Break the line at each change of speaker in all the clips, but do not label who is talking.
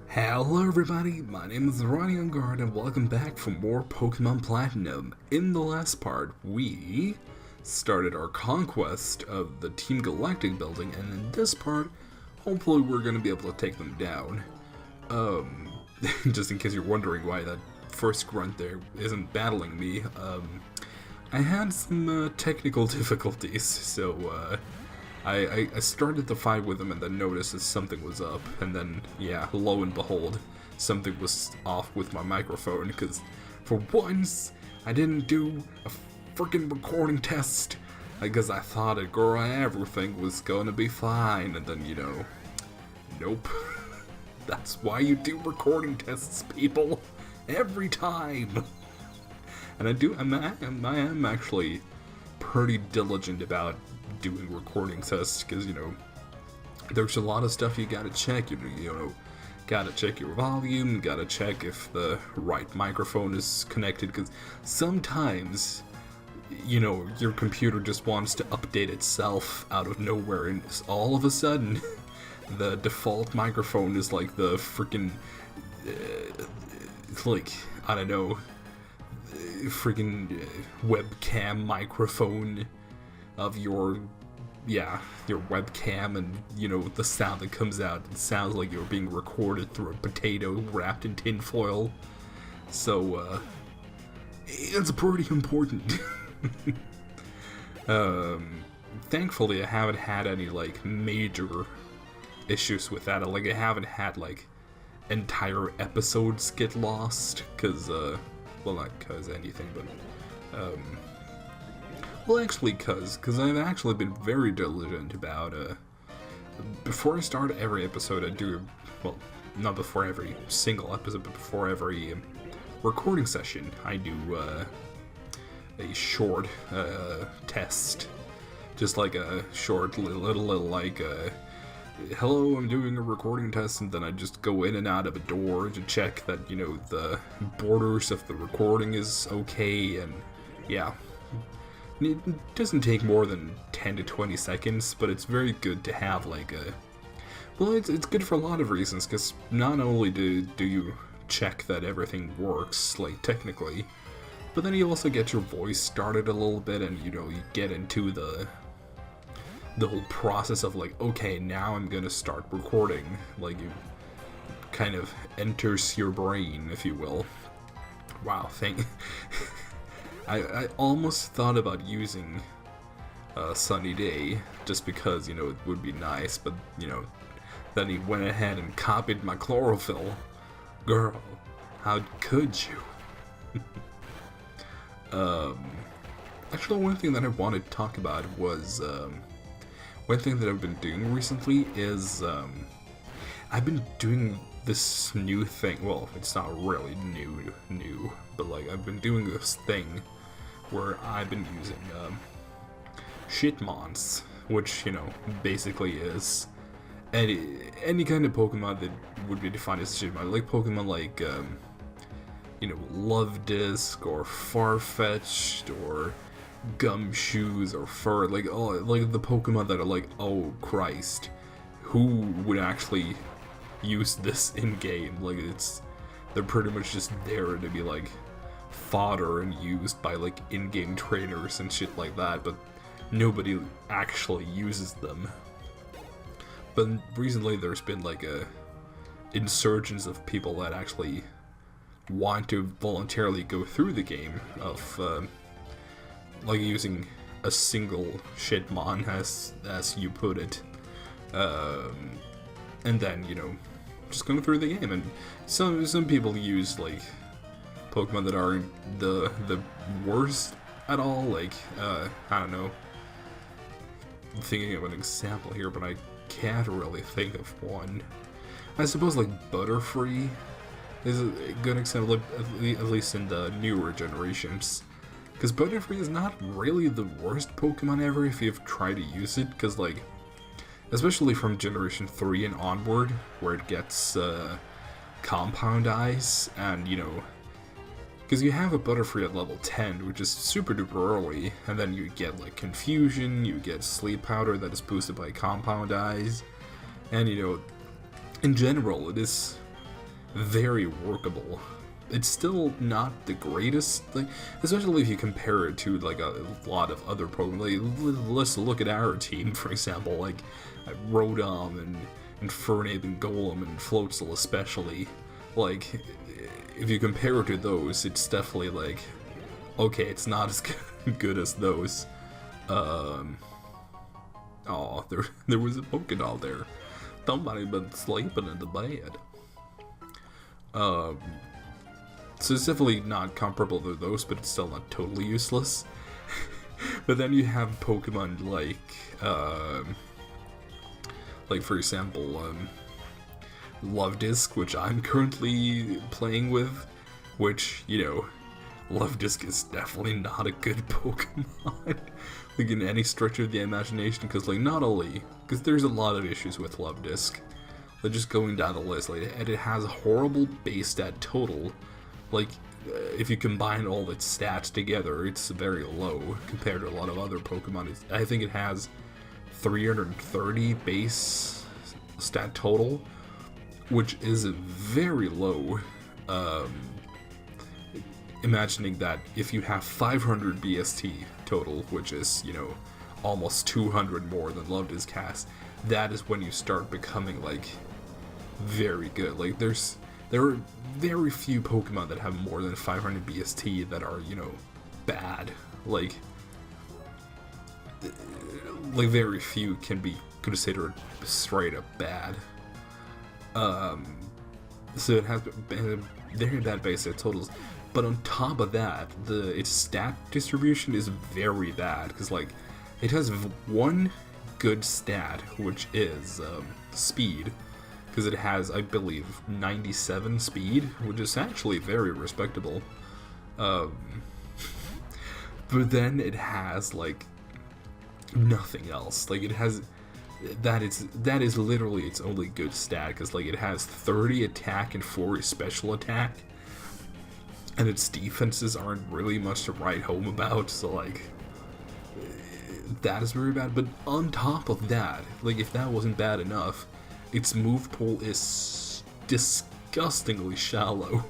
Hello everybody, my name is Ronja Engarde and welcome back for more Pokemon Platinum. In the last part, we started our conquest of the Team Galactic building, and in this part, hopefully we're going to be able to take them down. Just in case you're wondering why that first grunt there isn't battling me, I had some technical difficulties, so I started the fight with him and then noticed that something was up, and then, yeah, lo and behold, something was off with my microphone, because for once, I didn't do a freaking recording test, because I thought everything was gonna be fine, and then, nope. That's why you do recording tests, people, every time. And I am actually pretty diligent about doing recording tests, because there's a lot of stuff you gotta check. Gotta check your volume, gotta check if the right microphone is connected, because sometimes your computer just wants to update itself out of nowhere, and all of a sudden the default microphone is like the freaking I don't know, freaking webcam microphone of your webcam, and the sound that comes out, it sounds like you're being recorded through a potato wrapped in tinfoil. So it's pretty important. Thankfully I haven't had any major issues with that. I haven't had entire episodes get lost, because well, not cause anything, but well, actually, cause I've actually been very diligent about, before I start every episode, I do, well, not before every single episode, but before every recording session, I do, a short, test. Just like a short, little hello, I'm doing a recording test, and then I just go in and out of a door to check that, the borders of the recording is okay, and, yeah. It doesn't take more than 10 to 20 seconds, but it's very good to have well, it's good for a lot of reasons, because not only do you check that everything works, technically, but then you also get your voice started a little bit, and, you get into the whole process of okay, now I'm gonna start recording. It kind of enters your brain, if you will. Wow, I almost thought about using Sunny Day, just because, it would be nice, but, then he went ahead and copied my chlorophyll. Girl, how could you? Actually, one thing that I wanted to talk about was, one thing that I've been doing recently is, I've been doing this new thing. Well, it's not really new, but I've been doing this thing where I've been using shitmons, which basically is any kind of Pokemon that would be defined as shitmon, like Pokemon Love Disc or Farfetch'd or Gumshoes or Fur, the Pokemon that are oh Christ, who would actually use this in game? They're pretty much just there to be fodder and used by in-game trainers and shit like that, but nobody actually uses them. But recently there's been a insurgence of people that actually want to voluntarily go through the game of using a single shitmon, as you put it, and then just going through the game. And some people use Pokemon that aren't the worst at all. I don't know, I'm thinking of an example here, but I can't really think of one. I suppose Butterfree is a good example, at least in the newer generations. Because Butterfree is not really the worst Pokemon ever if you've tried to use it, because especially from Generation 3 and onward, where it gets Compound Eyes, and because you have a Butterfree at level 10, which is super duper early, and then you get Confusion, you get Sleep Powder that is boosted by Compound Eyes, and in general it is very workable. It's still not the greatest, like, especially if you compare it to like a lot of other Pokemon. Like, let's look at our team, for example, like Rotom and Fernape and Golem and Floatzel especially. Like, if you compare it to those, it's definitely like, okay, it's not as good as those. Oh, there was a Pokédoll there. Somebody been sleeping in the bed. So it's definitely not comparable to those, but it's still not totally useless. But then you have Pokemon like for example, Love Disc, which I'm currently playing with, which, you know, Love Disc is definitely not a good Pokemon, like in any stretch of the imagination, because like not only, because there's a lot of issues with Love Disc, like just going down the list, like, and it has a horrible base stat total. Like, if you combine all its stats together, it's very low compared to a lot of other Pokemon. I think it has 330 base stat total, which is very low. Imagining that if you have 500 BST total, which is, you know, almost 200 more than Love Disc has, that is when you start becoming, like, very good. Like, there are very few Pokemon that have more than 500 BST that are, you know, bad. Like very few can be considered straight up bad. So it has very bad base set totals, but on top of that, its stat distribution is very bad, because like it has one good stat, which is speed, because it has, I believe, 97 speed, which is actually very respectable. But then it has like nothing else. Like, it has that is literally its only good stat, because like it has 30 attack and 40 special attack, and its defenses aren't really much to write home about. So like, that is very bad. But on top of that, like, if that wasn't bad enough, its move pool is disgustingly shallow.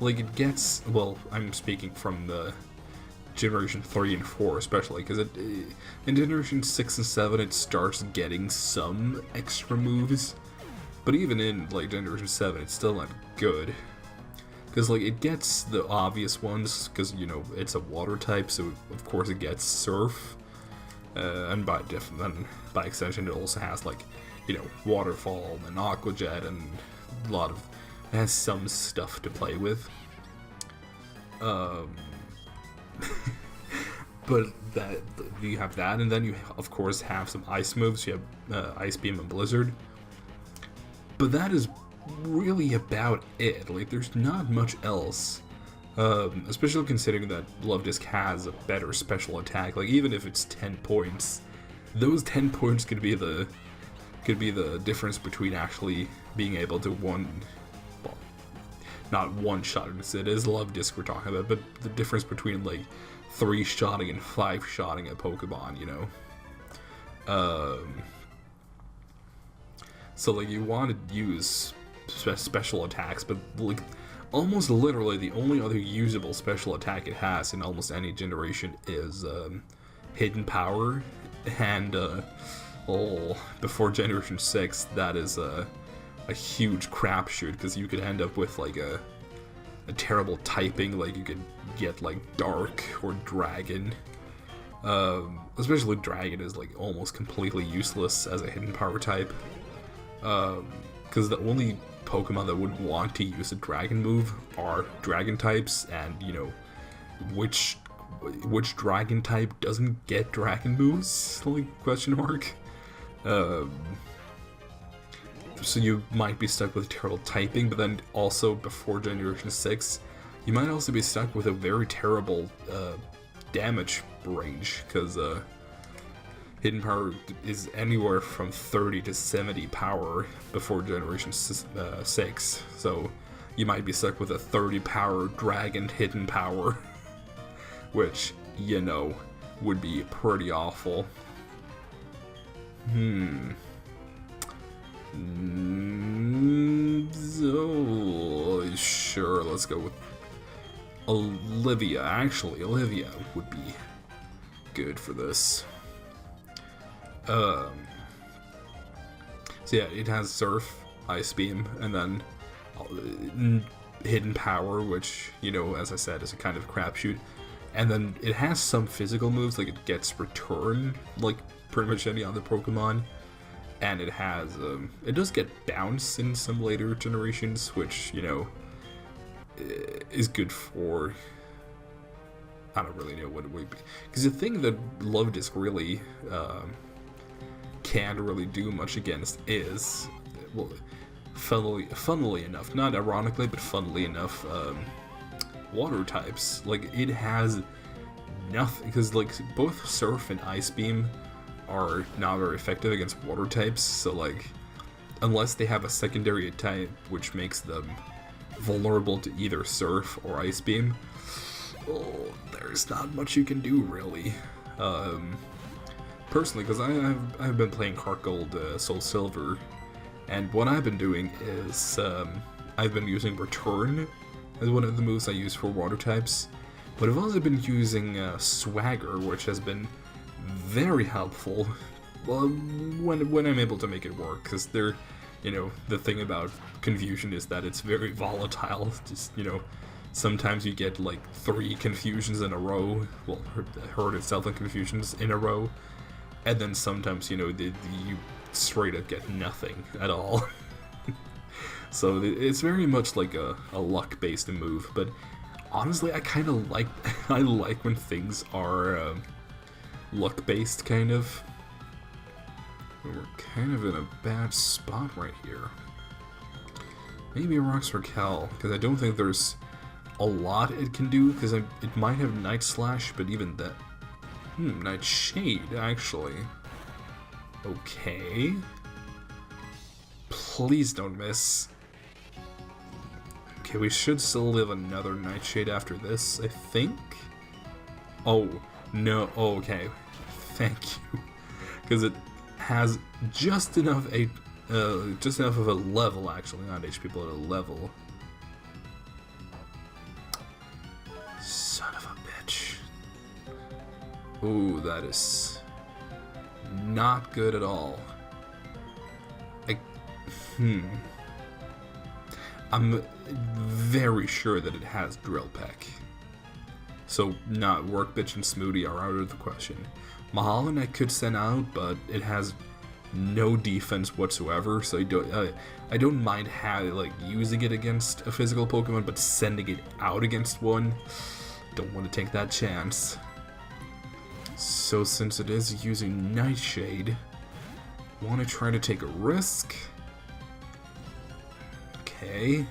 Like, it gets, well, I'm speaking from the Generation 3 and 4 especially, because in Generation 6 and 7 it starts getting some extra moves, but even in like Generation 7 it's still not good, because like it gets the obvious ones, because, you know, it's a water type, so of course it gets Surf, and by extension it also has, like, you know, Waterfall and Aqua Jet, and a lot of, it has some stuff to play with. But that, you have that, and then you of course have some ice moves. You have Ice Beam and Blizzard, but that is really about it. Like, there's not much else, especially considering that Love Disc has a better special attack. Like, even if it's 10 points, those 10 points could be the difference between actually being able to not one-shot, it is Love Disc we're talking about, but the difference between like 3-shotting and 5-shotting a Pokemon, you know. So like, you want to use special attacks, but like almost literally the only other usable special attack it has in almost any generation is Hidden Power, and before Generation 6, that is a huge crapshoot, because you could end up with like a terrible typing. Like, you could get like Dark or Dragon. Especially Dragon is like almost completely useless as a hidden power type, because the only Pokemon that would want to use a Dragon move are Dragon types, and, you know, which Dragon type doesn't get Dragon moves? Like, question mark. So you might be stuck with terrible typing, but then also before Generation 6, you might also be stuck with a very terrible damage range, because Hidden Power is anywhere from 30 to 70 power before Generation 6, so you might be stuck with a 30 power Dragon Hidden Power, which, you know, would be pretty awful. So Sure, let's go with Olivia. Actually, Olivia would be good for this. So yeah, it has Surf, Ice Beam, and then Hidden Power, which, you know, as I said, is a kind of crapshoot. And then it has some physical moves, like it gets Return, like pretty much any other Pokemon. And it has, it does get Bounce in some later generations, which, you know, is good for, I don't really know what it would be. Because the thing that Love Disc really can't really do much against is, well, funnily enough, not ironically, but funnily enough, water types. Like, it has nothing, because like both Surf and Ice Beam are not very effective against water types, so like, unless they have a secondary type which makes them vulnerable to either Surf or Ice Beam, well, there's not much you can do really. Personally, because I've been playing Heart Gold, Soul Silver, and what I've been doing is I've been using Return as one of the moves I use for water types, but I've also been using Swagger, which has been very helpful. Well, when I'm able to make it work, because they're, you know, the thing about Confusion is that it's very volatile. Just, you know, sometimes you get like 3 Confusions in a row, well, Hurt itself and Confusions in a row, and then sometimes, you know, you straight up get nothing at all. So it's very much like a luck-based move, but honestly, I kind of like, I like when things are luck-based, kind of. We're kind of in a bad spot right here. Maybe a Rocks Raquel, because I don't think there's a lot it can do, because it might have Night Slash, but even that... Night Shade, actually. Okay. Please don't miss. Okay, we should still live another Nightshade after this, I think? Oh, no, oh, okay. Thank you. Because it has just enough of a level, actually, not HP, but a level. Son of a bitch. Ooh, that is not good at all. I'm very sure that it has Drill Peck. So, not Work Bitch and Smoothie are out of the question. Mahalan I could send out, but it has no defense whatsoever, so I don't mind using it against a physical Pokemon, but sending it out against one, don't want to take that chance. So since it is using Nightshade, want to try to take a risk? Okay.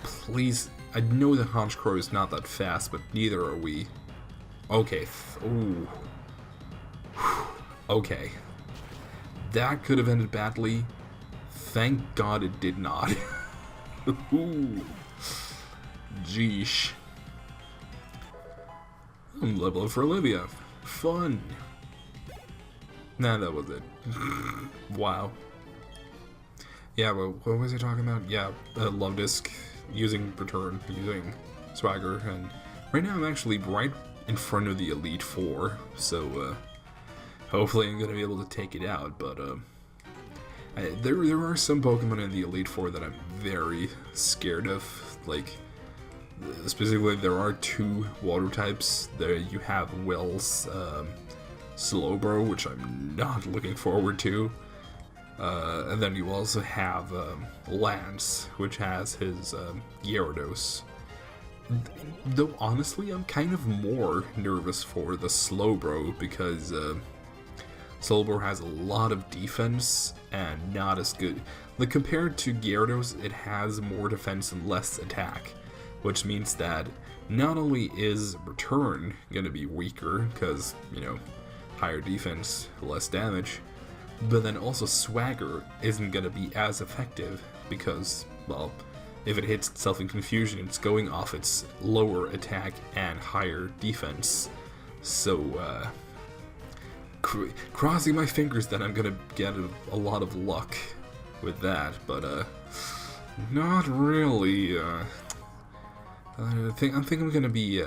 Please, I know that Honchkrow is not that fast, but neither are we. Okay. Ooh. Okay. That could have ended badly. Thank God it did not. Ooh. Jeesh. I'm level up for Olivia. Fun. Nah, that was it. Wow. Yeah, well, what was I talking about? Yeah, Love Disc, using Return, using Swagger, and right now I'm actually right in front of the Elite Four, so hopefully I'm going to be able to take it out, but there are some Pokemon in the Elite Four that I'm very scared of, like, specifically there are 2 water types. There you have Will's Slowbro, which I'm not looking forward to. And then you also have Lance, which has his Gyarados. Though honestly, I'm kind of more nervous for the Slowbro because Slowbro has a lot of defense and not as good. Like compared to Gyarados, it has more defense and less attack, which means that not only is Return going to be weaker because, you know, higher defense, less damage, but then also Swagger isn't going to be as effective because, well, if it hits itself in Confusion, it's going off its lower attack and higher defense. So, crossing my fingers that I'm going to get a lot of luck with that, but Not really. I think I'm gonna be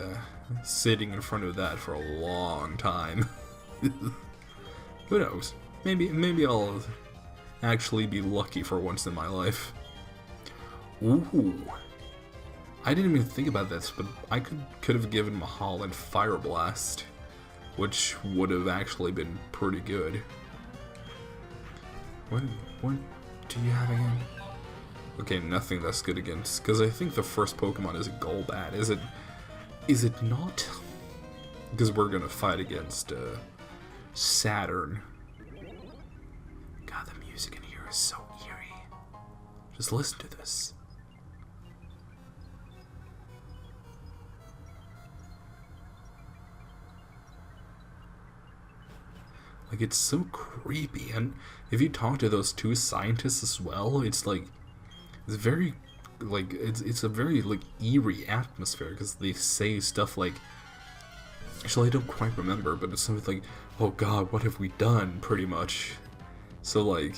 sitting in front of that for a long time. Who knows? Maybe I'll actually be lucky for once in my life. Ooh. I didn't even think about this, but I could have given Mahal and Fire Blast, which would have actually been pretty good. What do you have again? Okay, nothing that's good against, because I think the first Pokemon is Golbat. Is it not? Because we're gonna fight against Saturn. God, the music in here is so eerie. Just listen to this. Like, it's so creepy, and if you talk to those two scientists as well, it's like, it's very, like, it's a very, like, eerie atmosphere, because they say stuff like, actually I don't quite remember, but it's something like, oh god, what have we done, pretty much. So, like,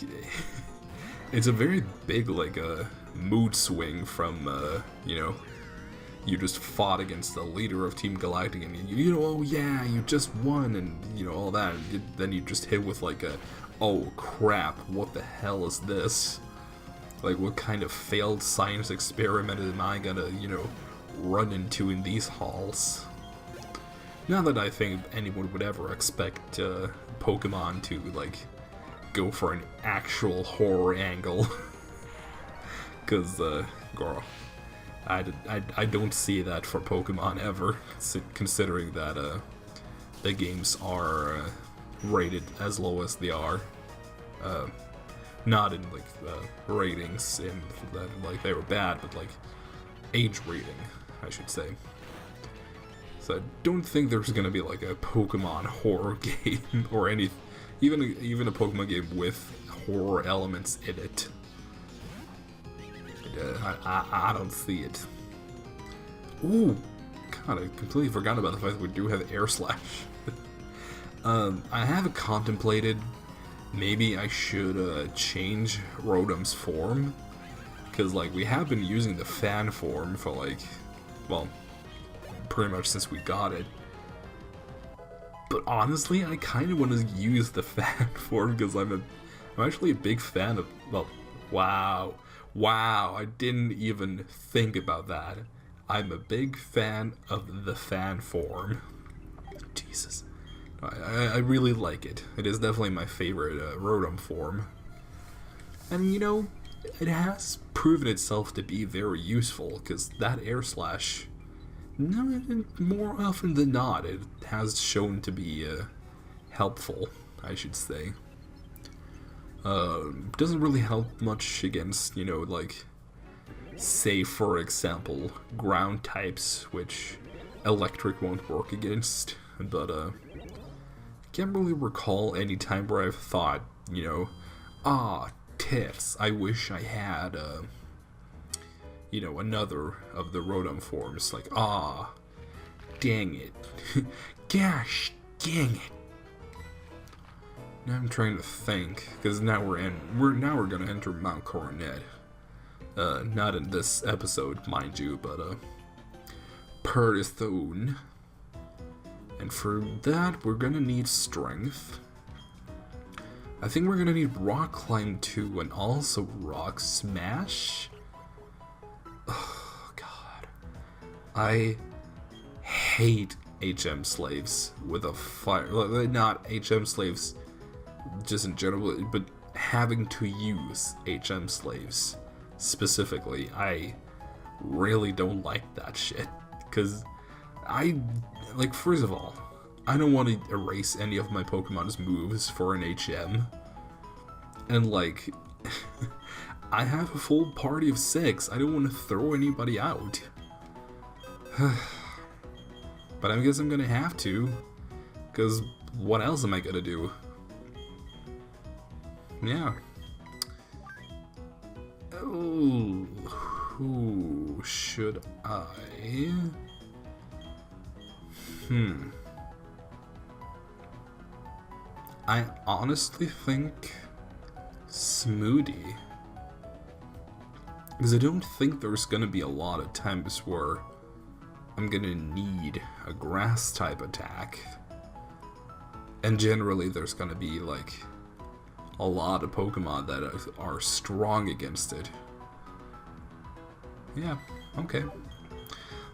it's a very big, like, mood swing from, you know, you just fought against the leader of Team Galactic, and you know, oh yeah, you just won, and you know, all that, and then you just hit with like a, oh crap, what the hell is this? Like, what kind of failed science experiment am I gonna, you know, run into in these halls? Not that I think anyone would ever expect Pokemon to, like, go for an actual horror angle. Because, girl, I don't see that for Pokemon ever, considering that the games are rated as low as they are. Not in, like, ratings in that, like, they were bad, but, like, age rating, I should say. So I don't think there's gonna be, like, a Pokemon horror game, or even a Pokemon game with horror elements in it. I don't see it. Ooh, God, I completely forgot about the fact that we do have Air Slash. I have contemplated maybe I should change Rotom's form, because, like, we have been using the fan form for, like, well, pretty much since we got it. But honestly, I kind of want to use the fan form because I'm actually a big fan of, well, wow, I didn't even think about that. I'm a big fan of the fan form. Jesus. I really like it. It is definitely my favorite Rotom form. And, you know, it has proven itself to be very useful, because that Air Slash, no, more often than not, it has shown to be helpful, I should say. Doesn't really help much against, you know, like, say, for example, ground types, which electric won't work against, but, I can't really recall any time where I've thought, you know, tits, I wish I had, you know, another of the Rotom forms, like, dang it, gosh, dang it. Now I'm trying to think, because now we're gonna enter Mount Coronet. Not in this episode, mind you, but, Purdythune. And for that, we're gonna need Strength. I think we're gonna need Rock Climb too, and also Rock Smash. Oh, God. I hate HM slaves with a fire. Not HM slaves just in general, but having to use HM slaves specifically. I really don't like that shit. Because like, first of all, I don't want to erase any of my Pokemon's moves for an HM. And, like, I have a full party of 6. I don't want to throw anybody out. But I guess I'm gonna have to. Because what else am I gonna do? Yeah. Oh, who should I? I honestly think Smoothie. Because I don't think there's gonna be a lot of times where I'm gonna need a grass type attack. And generally there's gonna be like a lot of Pokemon that are strong against it. Yeah, okay.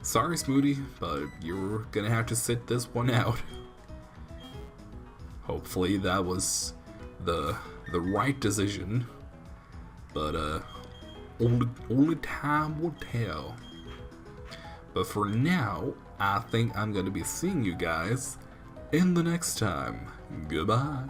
Sorry, Smoothie, but you're gonna have to sit this one out. Hopefully that was the right decision, but only time will tell. But for now, I think I'm gonna be seeing you guys in the next time. Goodbye.